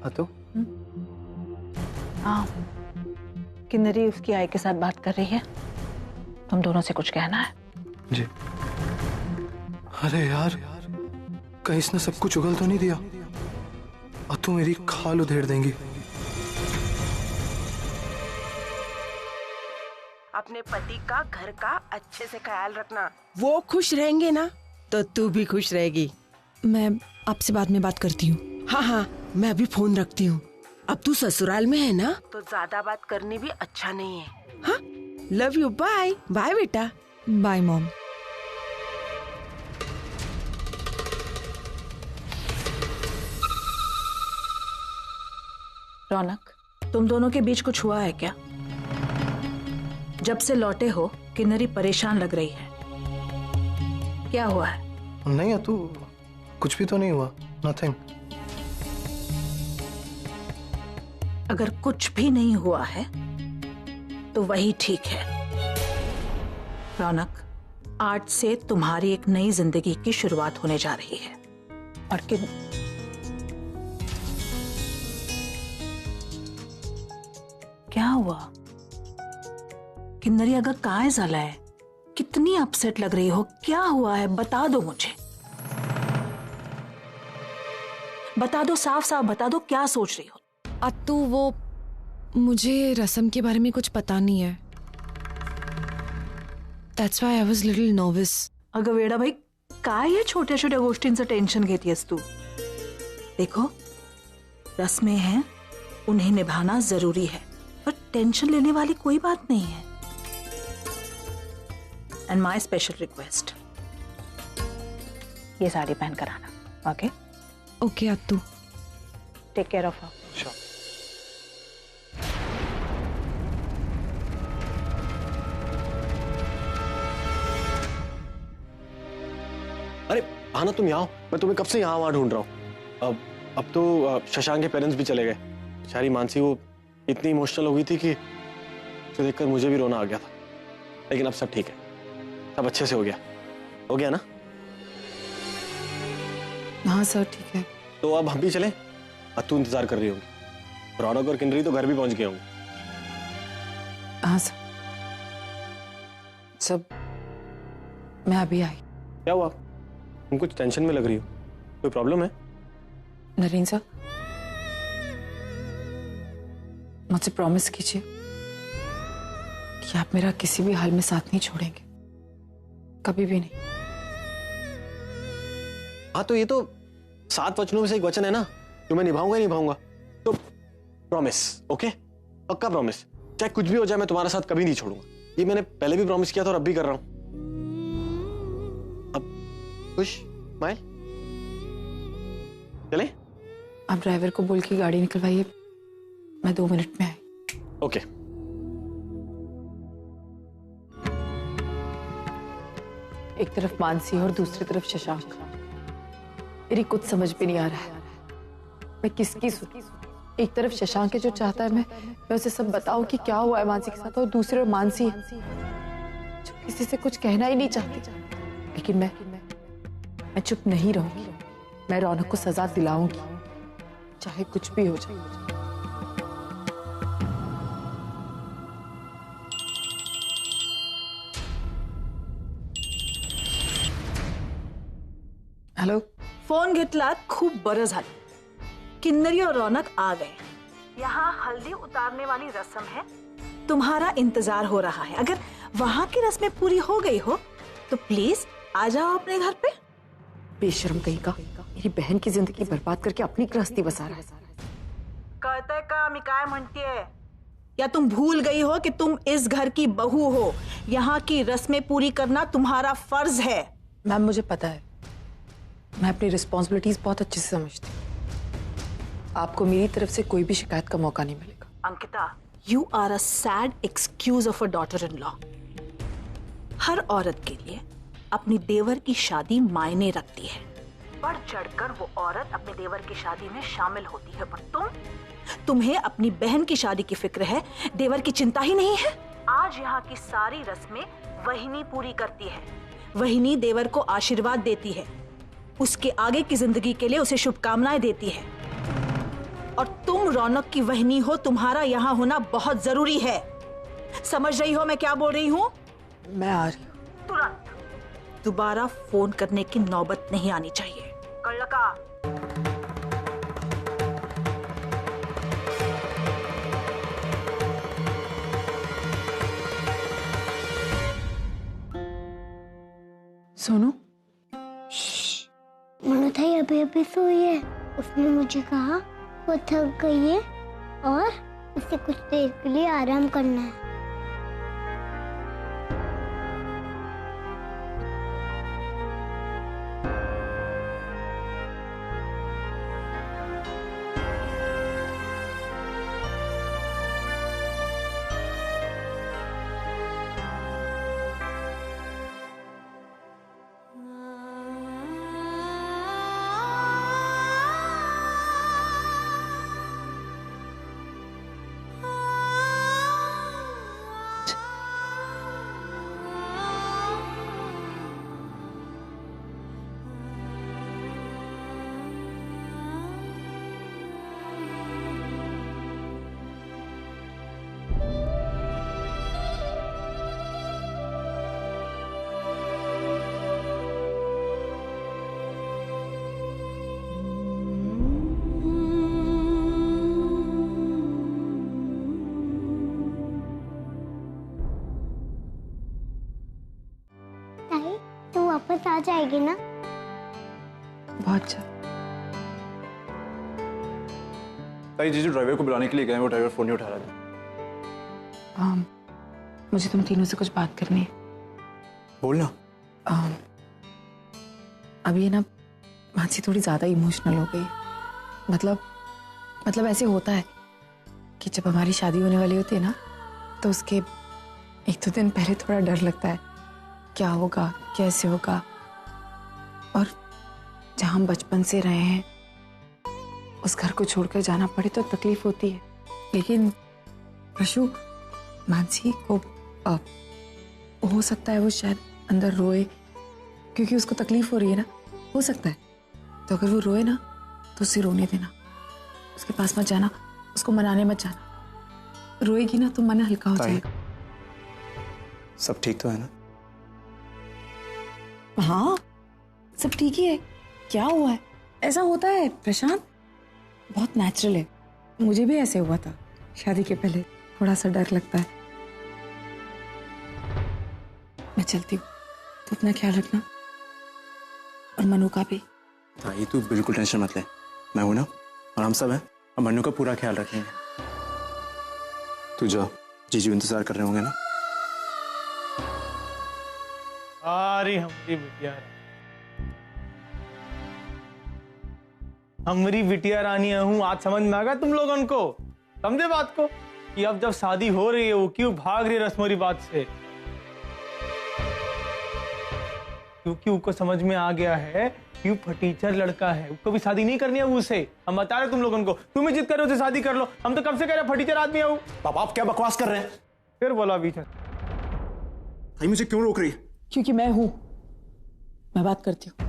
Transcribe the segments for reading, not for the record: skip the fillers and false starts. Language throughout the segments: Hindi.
अतु? हाँ, किन्नरी उसकी आई के साथ बात कर रही है, तुम दोनों से कुछ कहना है। जी। अरे यार, कहीं इसने सब कुछ उगल तो नहीं दिया? अतु मेरी खाल उधेड़ देंगी। अपने पति का घर का अच्छे से ख्याल रखना। वो खुश रहेंगे ना तो तू भी खुश रहेगी। मैं आपसे बाद में बात करती हूँ। हाँ हाँ, मैं भी फोन रखती हूँ। अब तू ससुराल में है ना, तो ज्यादा बात करनी भी अच्छा नहीं है। हाँ, लव यू, बाय बाय बेटा। Bye mom. रौनक, तुम दोनों के बीच कुछ हुआ है क्या? जब से लौटे हो किन्नरी परेशान लग रही है, क्या हुआ है? नहीं अतु, कुछ भी तो नहीं हुआ, नथिंग। अगर कुछ भी नहीं हुआ है तो वही ठीक है। रौनक, आज से तुम्हारी एक नई जिंदगी की शुरुआत होने जा रही है। और क्या हुआ? किन्नरी अगर कहाँ झाला है? कितनी अपसेट लग रही हो, क्या हुआ है? बता दो मुझे, बता दो, साफ साफ बता दो, क्या सोच रही हो? अतु, वो मुझे रस्म के बारे में कुछ पता नहीं है। That's why I was little nervous. अगं वेडा भाई, काय या छोट्या छोट्या गोष्टींचं टेन्शन घेतीयस तू? देखो, रस्में हैं, उन्हें निभाना जरूरी है, पर टेंशन लेने वाली कोई बात नहीं है। एंड माई स्पेशल रिक्वेस्ट, ये साड़ी पहन कर आना। Okay? Okay Atu. Take care of her. अरे आना, तुम यहाँ हो, मैं तुम्हें कब से यहाँ वहां ढूंढ रहा हूँ। अब तो शशांक के पेरेंट्स भी चले गए। बेचारी मानसी वो इतनी इमोशनल हो गई थी कि उसे देखकर मुझे भी रोना आ गया था। लेकिन अब सब ठीक है, सब अच्छे से हो गया ना? हाँ सर, ठीक है। तो अब हम भी चलें? अतु इंतजार कर रही होंगी, रौनक और किन्नरी तो घर भी पहुंच गए होंगे। हाँ सर, सब मैं अभी आई। क्या हुआ, तुम कुछ टेंशन में लग रही हो? कोई प्रॉब्लम है? नरेंद्र सर, मुझसे प्रॉमिस कीजिए कि आप मेरा किसी भी हाल में साथ नहीं छोड़ेंगे, कभी भी नहीं। हाँ, तो ये तो 7 वचनों में से एक वचन है ना, जो मैं निभाऊंगा ही निभाऊंगा। तो प्रॉमिस, ओके? पक्का प्रॉमिस, चाहे कुछ भी हो जाए मैं तुम्हारे साथ कभी नहीं छोड़ूंगा। ये मैंने पहले भी प्रॉमिस किया था और अब भी कर रहा हूं। अब खुश स्माइल। चले? आप ड्राइवर को बोल के गाड़ी निकलवाइए, मैं 2 मिनट में आई। ओके। एक तरफ मानसी और दूसरी तरफ शशांक। मेरी कुछ समझ भी नहीं आ रहा है, मैं किसकी सुनी। एक तरफ शशांक है जो चाहता है मैं उसे सब बताऊं कि क्या हुआ है मानसी के साथ, और दूसरी ओर मानसी है जो किसी से कुछ कहना ही नहीं चाहती। लेकिन मैं चुप नहीं रहूंगी, मैं रौनक को सजा दिलाऊंगी, चाहे कुछ भी हो जाए। हेलो, फोन घेतला, खूप बरं झालं। किन्नरी और रौनक आ गए। यहाँ हल्दी उतारने वाली रस्म है, तुम्हारा इंतजार हो रहा है। अगर वहाँ की रस्में पूरी हो गई हो तो प्लीज आ जाओ अपने घर पे। बेशर्म कहीं का, मेरी बहन की जिंदगी बर्बाद करके अपनी गृहस्थी बसा रहा है। कहते का मी काय म्हणतीये? या तुम भूल गई हो कि तुम इस घर की बहू हो? यहाँ की रस्में पूरी करना तुम्हारा फर्ज है। मैम, मुझे पता है, मैं अपनी रिस्पॉन्सिबिलिटीज बहुत अच्छे से समझती हूँ। आपको मेरी तरफ से कोई भी शिकायत का मौका नहीं मिलेगा। Ankita, you are a sad excuse of a daughter in law. हर औरत के लिए अपनी देवर की शादी मायने रखती है। बढ़ चढ़कर वो औरत अपने देवर की शादी में शामिल होती है, पर तुम्हें अपनी बहन की शादी की फिक्र है, देवर की चिंता ही नहीं है। आज यहाँ की सारी रस्में वहिनी पूरी करती है। वहिनी देवर को आशीर्वाद देती है, उसके आगे की जिंदगी के लिए उसे शुभकामनाएं देती है। और तुम रौनक की बहनी हो, तुम्हारा यहाँ होना बहुत जरूरी है। समझ रही हो मैं क्या बोल रही हूँ? मैं आ रही हूँ। तुरंत दोबारा फोन करने की नौबत नहीं आनी चाहिए। कल का सोनू, मनुथाई अभी अभी सोई है। उसने मुझे कहा वो थक गई है और उसे कुछ देर के लिए आराम करना है। ताई, तू वापस आ जाएगी ना? बहुत अच्छा। ताई जीजू ड्राइवर को बुलाने के लिए गए, वो ड्राइवर फोन नहीं उठा रहा था। मुझे तुम तीनों से कुछ बात करनी है। बोलना। अभी है ना, मानसी थोड़ी ज्यादा इमोशनल हो गई। मतलब ऐसे होता है कि जब हमारी शादी होने वाली होती है ना, तो उसके एक दो दिन पहले थोड़ा डर लगता है, क्या होगा, कैसे होगा। और जहां हम बचपन से रहे हैं, उस घर को छोड़कर जाना पड़े तो तकलीफ होती है। लेकिन प्रशु, मानसी को हो सकता है वो शायद अंदर रोए, क्योंकि उसको तकलीफ हो रही है ना, हो सकता है। तो अगर वो रोए ना, तो उसे रोने देना, उसके पास मत जाना, उसको मनाने मत जाना। रोएगी ना तो मन हल्का हो जाएगा। सब ठीक तो है ना? हाँ, सब ठीक ही है। क्या हुआ है? ऐसा होता है प्रशांत, बहुत नेचुरल है। मुझे भी ऐसे हुआ था शादी के पहले, थोड़ा सा डर लगता है। मैं चलती हूँ, तो अपना ख्याल रखना और मनु का भी। ताई तू बिल्कुल टेंशन मत ले, मैं हूं ना, और हम सब हैं, और मनु का पूरा ख्याल रखेंगे। तू जा, जीजू इंतजार कर रहे होंगे ना। अरे हमारी बिटिया, हमारी बिटिया रानी हूँ। आज समझ में आ गया तुम लोगों को? समझे बात को कि अब जब शादी हो रही है, वो क्यों भाग रही है रस्मों बात से? क्योंकि उसको समझ में आ गया है कि वो फटीचर लड़का है, उसको भी शादी नहीं करनी है उसे। हम बता रहे तुम लोगों को, तुम ही जिद कर रहे हो उसे शादी कर लो। हम तो कब से कह रहे फटीचर आदमी है वो। पापा आप क्या बकवास कर रहे हैं? फिर बोला बीच में। ताई मुझे क्यों रोक रही है? क्योंकि मैं हूं, मैं बात करती हूँ।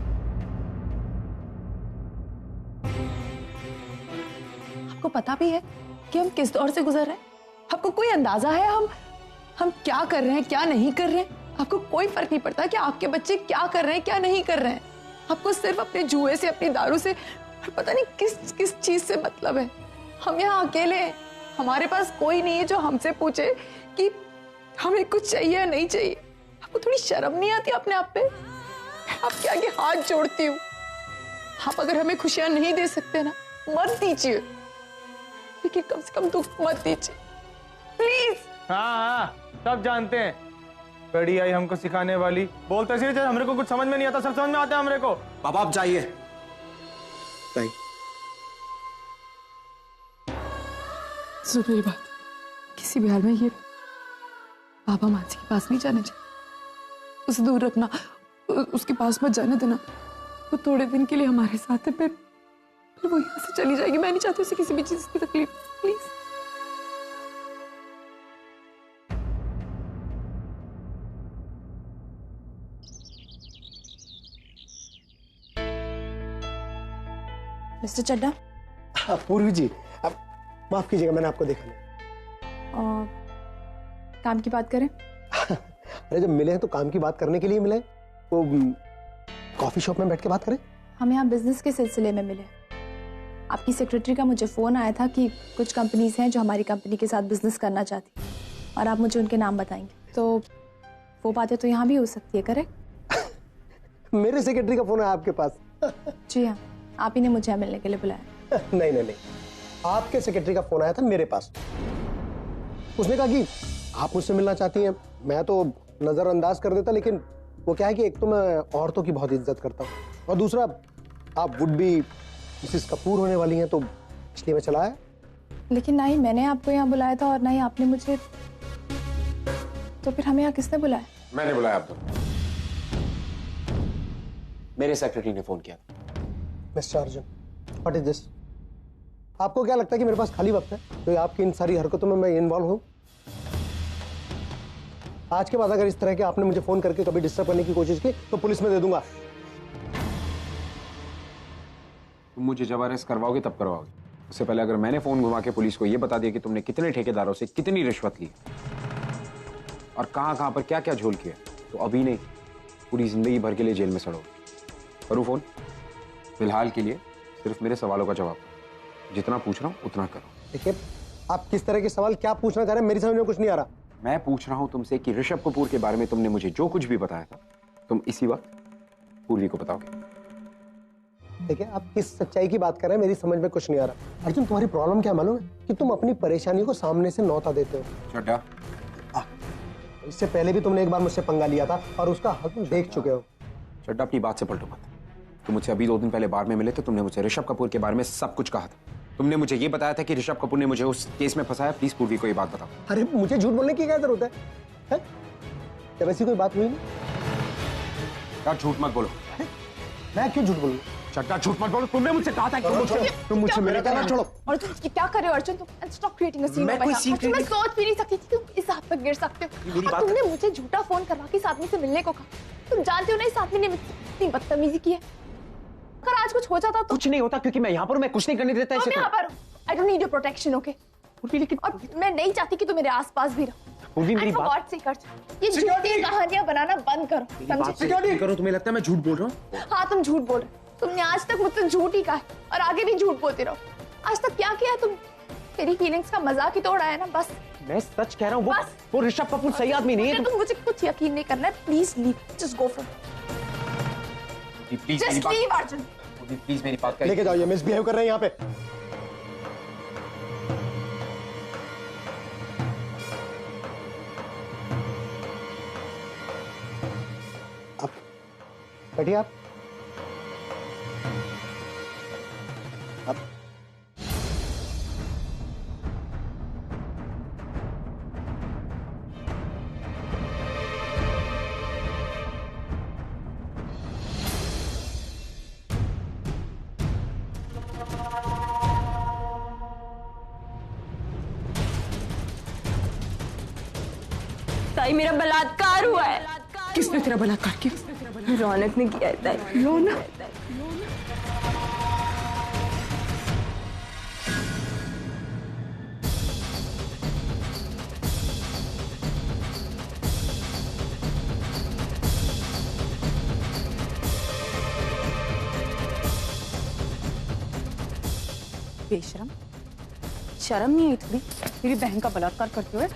आपको पता भी है कि हम किस दौर से गुजर रहे हैं? आपको कोई अंदाजा है हम क्या कर रहे हैं, क्या नहीं कर रहे हैं? आपको कोई फर्क नहीं पड़ता कि आपके बच्चे क्या कर रहे हैं, क्या नहीं कर रहे हैं। आपको सिर्फ अपने जुए से, अपनी दारू से, और पता नहीं किस चीज से मतलब है। हम यहाँ अकेले हैं, हमारे पास कोई नहीं है जो हमसे पूछे कि हमें कुछ चाहिए या नहीं चाहिए। आपको थोड़ी शर्म नहीं आती अपने आप पे? आपके आगे हाथ जोड़ती हूँ, आप अगर हमें खुशियां नहीं दे सकते ना, मत दीजिए, लेकिन कम से कम दुख मत दीजिए, प्लीज। हाँ, सब जानते हैं। बड़ी आई हमको सिखाने वाली, बोलते सिर्फ हमरे को कुछ समझ में नहीं आता, सब समझ में आता है हमरे को। पापा आप जाइए। ताई सुन मेरी बात, किसी भी हाल में ये पापा मानसी के पास नहीं जाने चाहिए। उसे दूर रखना, उसके पास मत जाने देना। वो थोड़े दिन के लिए हमारे साथ है, फिर वो यहाँ से चली जाएगी। मैं नहीं चाहती उसे किसी भी चीज की तकलीफ, प्लीज। मिस्टर चड्डा, पूर्वी जी, माफ कीजिएगा, मैंने आपको देखा नहीं। और काम की बात करें? अरे जब मिले हैं तो काम की बात करने के लिए मिले, वो कॉफी शॉप में बैठ के बात करें। हम यहाँ बिजनेस के सिलसिले में मिले। आपकी सेक्रेटरी का मुझे फोन आया था कि कुछ कंपनीज हैं जो हमारी कंपनी के साथ बिजनेस करना चाहती और आप मुझे उनके नाम बताएंगे, तो वो बातें तो यहाँ भी हो सकती है, करेक्ट? मेरे सेक्रेटरी का फोन है आपके पास? जी हाँ, आप ही ने मुझे यहाँ मिलने के लिए बुलाया। नहीं नहीं नहीं, आपके सेक्रेटरी का फोन आया था मेरे पास। उसने कहा कि आप मुझसे मिलना चाहती हैं। मैं तो नजरअंदाज कर देता, लेकिन वो क्या है कि एक तो मैं औरतों की बहुत इज्जत करता हूँ और दूसरा आप वुड बी मिसेस कपूर होने वाली हैं, तो इसलिए मैं चला आया। लेकिन ना ही मैंने आपको यहाँ बुलाया था और ना ही आपने मुझे, तो फिर हमें यहाँ किसने बुलाया? मैंने बुलाया आपको। मेरे सेक्रेटरी ने फोन किया। Mister Arjun, what is this? आपको क्या लगता है कि मेरे पास खाली वक्त है तो आपकी इन सारी हरकतों में मैं इन्वॉल्व हूं? आज के बाद अगर इस तरह के आपने मुझे फोन करके कभी डिस्टर्ब करने की कोशिश की तो पुलिस में दे दूंगा। तुम मुझे जब अरेस्ट करवाओगे तब करवाओगे। उससे पहले अगर मैंने फोन घुमा के पुलिस को यह बता दिया कि तुमने कितने ठेकेदारों से कितनी रिश्वत ली और कहां पर क्या क्या झोल किया, तो अभी नहीं, पूरी जिंदगी भर के लिए जेल में सड़ोगे। करूं फोन? फिलहाल के लिए सिर्फ मेरे सवालों का जवाब दो। जितना पूछ रहा हूं उतना करो। देखिए, आप किस तरह के सवाल क्या पूछना चाह रहे हैं, मेरी समझ में कुछ नहीं आ रहा। मैं पूछ रहा हूं तुमसे कि ऋषभ कपूर के बारे में तुमने मुझे जो कुछ भी बताया था, तुम इसी वक्त पूर्वी को बताओगे। देखिए, आप किस सच्चाई की बात कर रहे हैं, मेरी समझ में कुछ नहीं आ रहा। अर्जुन, तुम्हारी प्रॉब्लम क्या मालूम है? कि तुम अपनी परेशानी को सामने से न्योता देते हो। चड्डा, इससे पहले भी तुमने एक बार मुझसे पंगा लिया था और उसका हक तुम देख चुके हो। चड्डा, अपनी बात से पलटो मत। तुम मुझसे अभी 2 दिन पहले बार में मिले थे, तुमने मुझे ऋषभ कपूर के बारे में सब कुछ कहा था। तुमने मुझे ये बताया था कि ऋषभ कपूर ने मुझे उस केस में फंसाया। प्लीज पूर्वी को ये बात बताओ। अरे मुझे झूठ बोलने की क्या जरूरत है? जब ऐसी कोई बात हुई नहीं। यार झूठ मत बोलो। मैं क्यों झूठ बोलूं? चड्डा, झूठ मत बोलो। तुमने मुझसे कहा था कि तुम मुझसे मेरा कहना छोड़ो। और तुम क्या कर रहे हो अर्जुन? तुम स्टॉप क्रिएटिंग अ सीन। मैं कोई सीन मैं सोच भी नहीं सकती थी तुम इस हाथ तक गिर सकते हो। और तुमने मुझे झूठा फोन करवा के इस आदमी से मिलने को कहा। तुम जानते हो ना इस आदमी ने इतनी बदतमीजी की है। अगर आज कुछ हो जाता तो? कुछ नहीं होता, क्योंकि मैं यहाँ पर हूँ, मैं कुछ नहीं करने देता इसे। मैं यहाँ पर हूँ। I don't need your protection, okay? और मैं नहीं चाहती कि तुम मेरे आसपास भी रहो। पूर्वी, मेरी बात से कर। ये झूठी कहानियां बनाना बंद करो, समझे? करो। तुम्हें लगता है मैं झूठ बोल रहा हूँ? हाँ, तुम झूठ बोल रहे हो। तुमने आज तक मुझसे झूठ ही कहा है और आगे भी झूठ बोलते रहो। आज तक क्या किया तुम? तेरी फीलिंग्स का मजाक ही तोड़ा है ना, बस। मैं सच कह रहा हूँ, वो ऋषभ कपूर सही आदमी नहीं है। तुम मुझे कुछ यकीन नहीं करना है। Please leave, just go from. Just leave Arjun. Please मेरी बात लेके जाओ, ये मिसबिहेव कर रहे हैं यहाँ पे। अब बैठिए आप। अब ताई, मेरा बलात्कार हुआ है। किसने तेरा बलात्कार किया? रौनक ने किया है ताई। रौनक? बेशरम, शर्म नहीं आई थोड़ी मेरी बहन का बलात्कार करते हुए?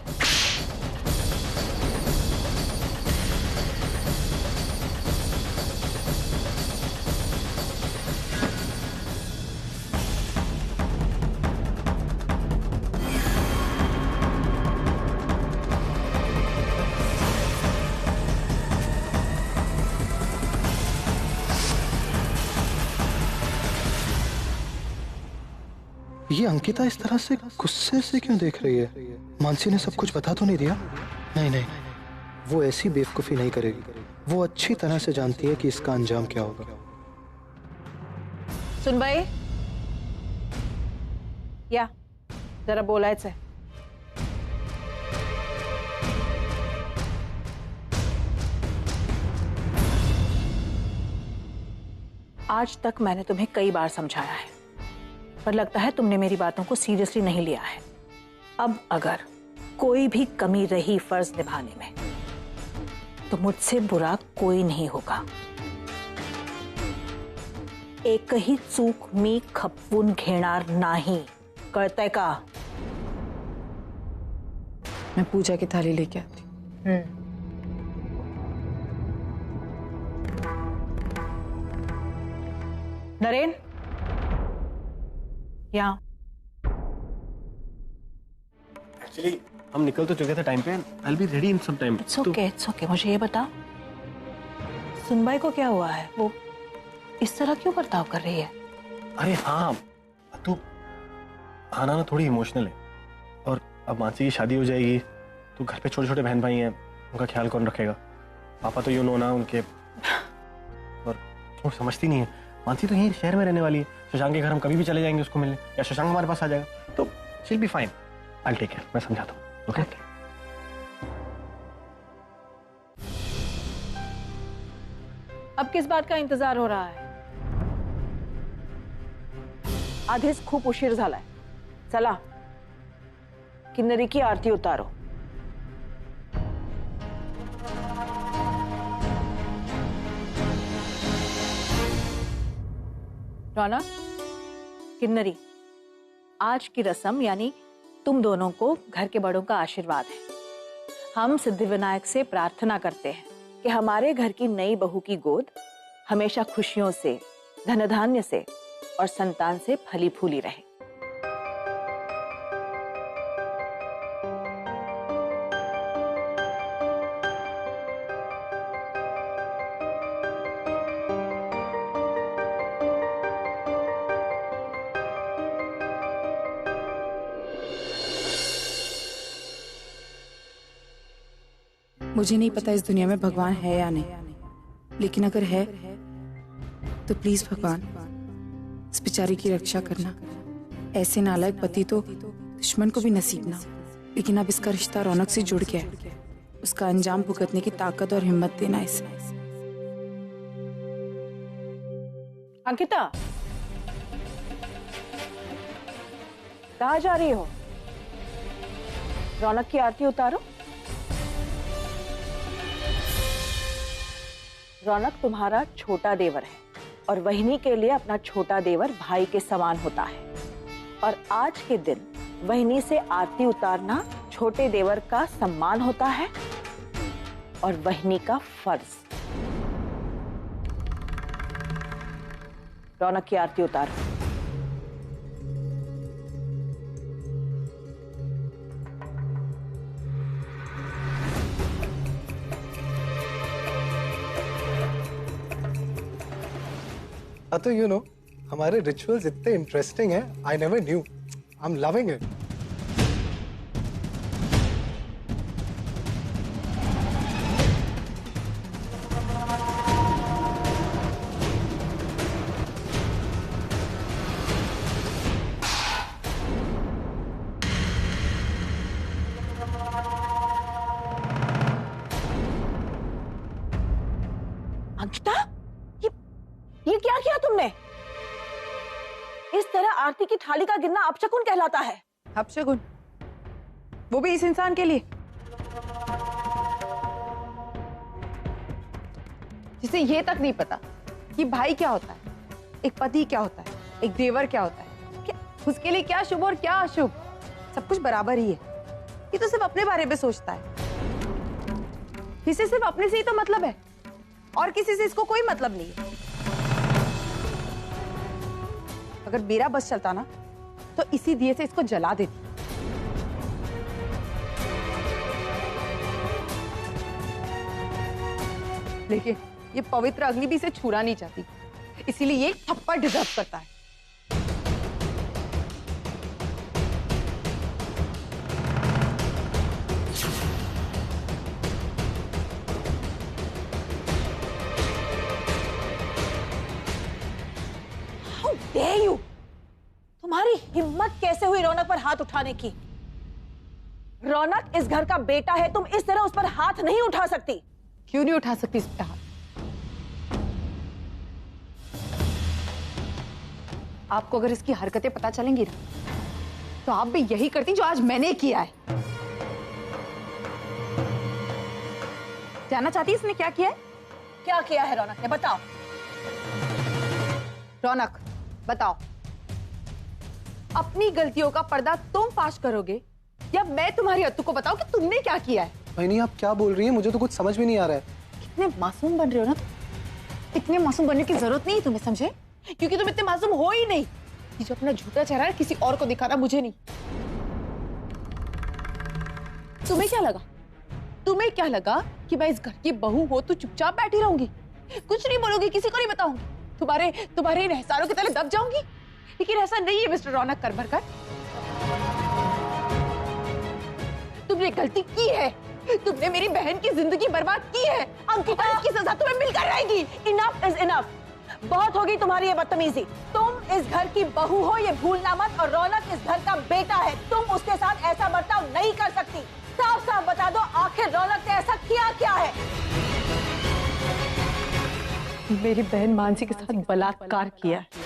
ये अंकिता इस तरह से गुस्से से क्यों देख रही है? मानसी ने सब कुछ बता तो नहीं दिया? नहीं नहीं, वो ऐसी बेवकूफी नहीं करेगी। वो अच्छी तरह से जानती है कि इसका अंजाम क्या होगा। सुन भाई, या जरा बोलायचं आहे. आज तक मैंने तुम्हें कई बार समझाया है पर लगता है तुमने मेरी बातों को सीरियसली नहीं लिया है। अब अगर कोई भी कमी रही फर्ज निभाने में तो मुझसे बुरा कोई नहीं होगा। एक ही चूक मी खपवून घेणार नाही, कळतंय का? मैं पूजा की थाली लेके आती हूँ। नरेन, यहाँ। एक्चुअली हम निकल तो चुके थे टाइम पे। I will be ready in some time. It's okay. मुझे ये बता, सुनबाई को क्या हुआ है? वो इस तरह क्यों बर्ताव कर रही है? अरे हाँ, तो आना ना थोड़ी इमोशनल है, और अब मानसी की शादी हो जाएगी तो घर पे छोटे छोटे बहन भाई हैं, उनका ख्याल कौन रखेगा? पापा तो यूं ना उनके, और वो समझती नहीं है। मानसी तो यहीं शहर में रहने वाली है, शशांक के घर हम कभी भी चले जाएंगे उसको मिलने, या शशांक हमारे पास आ जाएगा, तो she will be fine. I will take care, मैं समझाता हूँ। ओके। अब किस बात का इंतजार हो रहा है? आधीच खूप उशीर झालाय। चला, किन्नरी की आरती उतारो। रौनक, किन्नरी, आज की रस्म यानी तुम दोनों को घर के बड़ों का आशीर्वाद है। हम सिद्धिविनायक से प्रार्थना करते हैं कि हमारे घर की नई बहू की गोद हमेशा खुशियों से, धन धान्य से और संतान से फली फूली रहे। मुझे नहीं पता इस दुनिया में भगवान है या नहीं, लेकिन अगर है तो प्लीज भगवान इस बेचारी की रक्षा करना। ऐसे नालायक पति तो दुश्मन को भी नसीब ना हो, लेकिन अब इसका रिश्ता रौनक से जुड़ गया है। उसका अंजाम भुगतने की ताकत और हिम्मत देना इसे। अंकिता, कहाँ जा रही हो? रौनक की आरती उतारो। रौनक तुम्हारा छोटा देवर है और वहिनी के लिए अपना छोटा देवर भाई के समान होता है, और आज के दिन वहिनी से आरती उतारना छोटे देवर का सम्मान होता है और वहिनी का फर्ज। रौनक की आरती उतारो। तो यू नो, हमारे रिचुअल्स इतने इंटरेस्टिंग हैं, I never knew. I am loving it. Ankita, ये क्या किया तुमने? इस तरह आरती की थाली का गिरना अपशकुन कहलाता है। अपशकुन? वो भी इस इंसान के लिए जिसे ये तक नहीं पता कि भाई क्या होता है, एक पति क्या होता है, एक देवर क्या होता है, क्या उसके लिए क्या शुभ और क्या अशुभ, सब कुछ बराबर ही है। ये तो सिर्फ अपने बारे में सोचता है। इसे सिर्फ अपने से ही तो मतलब है, और किसी से इसको कोई मतलब नहीं है। अगर मेरा बस चलता ना तो इसी दिए से इसको जला देती। लेकिन ये पवित्र अग्नि भी इसे छूना नहीं चाहती, इसीलिए ये थप्पड़ डिजर्व करता है। dare you? तुम्हारी हिम्मत कैसे हुई रौनक पर हाथ उठाने की? रौनक इस घर का बेटा है, तुम इस तरह उस पर हाथ नहीं उठा सकती। क्यों नहीं उठा सकती इस पर हाथ? आपको अगर इसकी हरकतें पता चलेंगी ना, तो आप भी यही करती जो आज मैंने किया है। जानना चाहती इसने क्या किया है? क्या किया है रौनक ने, बताओ। रौनक बताओ, अपनी गलतियों का पर्दा तुम फाश करोगे या मैं तुम्हारी अत्तू को बताऊं कि तुमने क्या किया है? बहनी आप क्या बोल रही हैं, मुझे तो कुछ समझ में नहीं आ रहा है। कितने मासूम बन रहे हो ना तुम। इतने मासूम बनने की जरूरत नहीं है तुम्हें, समझे? क्योंकि तुम इतने मासूम हो ही नहीं। ये जो अपना झूठा चेहरा है किसी और को दिखाना, मुझे नहीं। तुम्हें क्या लगा? तुम्हें क्या लगा कि मैं इस घर की बहू हो तो चुपचाप बैठी रहूंगी, कुछ नहीं बोलूंगी, किसी को नहीं बताऊंगी, तुम्हारे इन एहसानों की तरह दब जाऊंगी? लेकिन ऐसा नहीं है मिस्टर रौनक करमरकर। तुमने गलती की है, तुमने मेरी बहन की जिंदगी बर्बाद की है। अंकिता, इसकी सजा तुम्हें मिलकर रहेगी। इनफ इज इनफ, बहुत होगी तुम्हारी ये बदतमीजी। तुम इस घर की बहू हो ये भूलना मत, और रौनक इस घर का बेटा है। तुम उसके साथ ऐसा बर्ताव नहीं कर सकती। साफ साफ बता दो, आखिर रौनक ने ऐसा किया क्या है? मेरी बहन मानसी के साथ बलात्कार किया है।